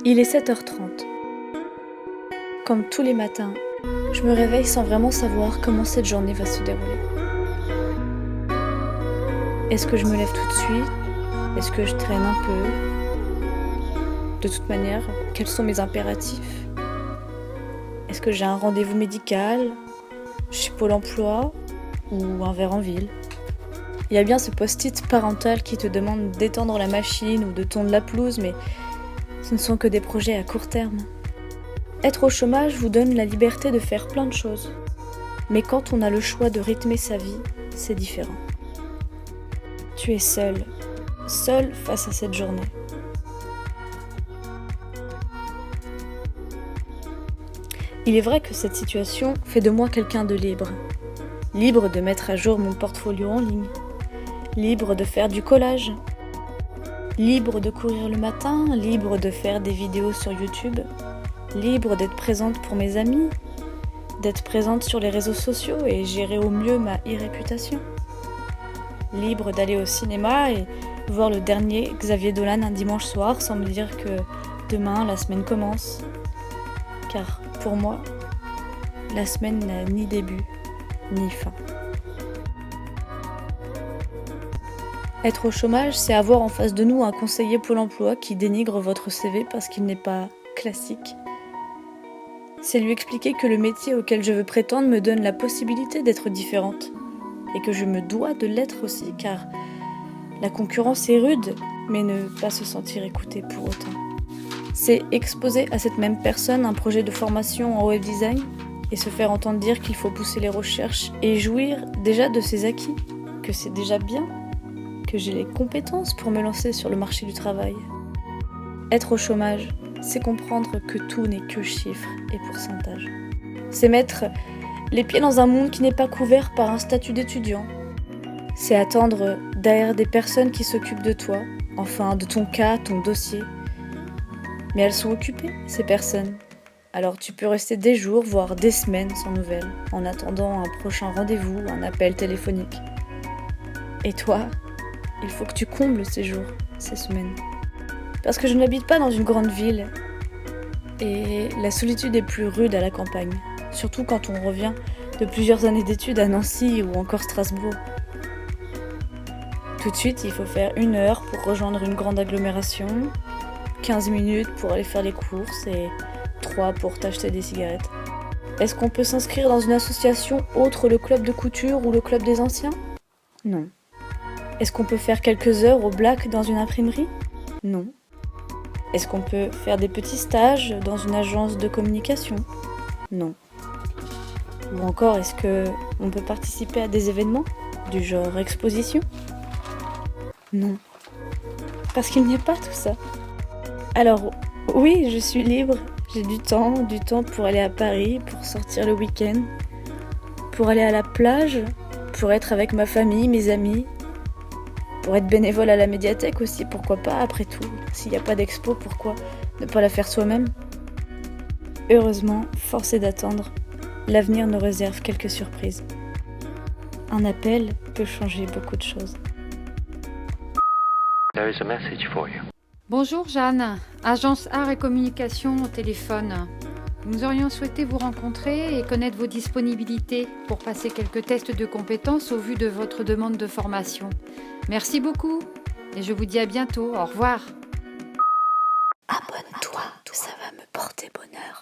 Il est 7h30. Comme tous les matins, je me réveille sans vraiment savoir comment cette journée va se dérouler. Est-ce que je me lève tout de suite? Est-ce que je traîne un peu? De toute manière, quels sont mes impératifs? Est-ce que j'ai un rendez-vous médical, chez Pôle emploi ou un verre en ville? Il y a bien ce post-it parental qui te demande d'étendre la machine ou de tondre la pelouse, mais ce ne sont que des projets à court terme. Être au chômage vous donne la liberté de faire plein de choses. Mais quand on a le choix de rythmer sa vie, c'est différent. Tu es seul face à cette journée. Il est vrai que cette situation fait de moi quelqu'un de libre. Libre de mettre à jour mon portfolio en ligne. Libre de faire du collage. Libre de courir le matin, libre de faire des vidéos sur YouTube. Libre d'être présente pour mes amis, d'être présente sur les réseaux sociaux et gérer au mieux ma e-réputation. Libre d'aller au cinéma et voir le dernier Xavier Dolan un dimanche soir sans me dire que demain la semaine commence. Car pour moi, la semaine n'a ni début ni fin. Être au chômage, c'est avoir en face de nous un conseiller Pôle emploi qui dénigre votre CV parce qu'il n'est pas classique. C'est lui expliquer que le métier auquel je veux prétendre me donne la possibilité d'être différente et que je me dois de l'être aussi car la concurrence est rude mais ne pas se sentir écoutée pour autant. C'est exposer à cette même personne un projet de formation en web design et se faire entendre dire qu'il faut pousser les recherches et jouir déjà de ses acquis, que c'est déjà bien, que j'ai les compétences pour me lancer sur le marché du travail. Être au chômage, c'est comprendre que tout n'est que chiffres et pourcentages. C'est mettre les pieds dans un monde qui n'est pas couvert par un statut d'étudiant. C'est attendre derrière des personnes qui s'occupent de toi, enfin de ton cas, ton dossier. Mais elles sont occupées, ces personnes. Alors tu peux rester des jours, voire des semaines sans nouvelles, en attendant un prochain rendez-vous, un appel téléphonique. Et toi, il faut que tu combles ces jours, ces semaines. Parce que je n'habite pas dans une grande ville et la solitude est plus rude à la campagne, surtout quand on revient de plusieurs années d'études à Nancy ou encore Strasbourg. Tout de suite, il faut faire 1 heure pour rejoindre une grande agglomération, 15 minutes pour aller faire les courses et 3 pour t'acheter des cigarettes. Est-ce qu'on peut s'inscrire dans une association autre le club de couture ou le club des anciens? Non. Est-ce qu'on peut faire quelques heures au black dans une imprimerie? Non. Est-ce qu'on peut faire des petits stages dans une agence de communication? Non. Ou encore, est-ce qu'on peut participer à des événements du genre exposition? Non. Parce qu'il n'y a pas tout ça. Alors, oui, je suis libre. J'ai du temps pour aller à Paris, pour sortir le week-end, pour aller à la plage, pour être avec ma famille, mes amis, pour être bénévole à la médiathèque aussi, pourquoi pas, après tout. S'il n'y a pas d'expo, pourquoi ne pas la faire soi-même? Heureusement, force est d'attendre, l'avenir nous réserve quelques surprises. Un appel peut changer beaucoup de choses. There is a message for you. Bonjour Jeanne, agence Art et Communication au téléphone. Nous aurions souhaité vous rencontrer et connaître vos disponibilités pour passer quelques tests de compétences au vu de votre demande de formation. Merci beaucoup et je vous dis à bientôt. Au revoir. Abonne-toi, ça va me porter bonheur.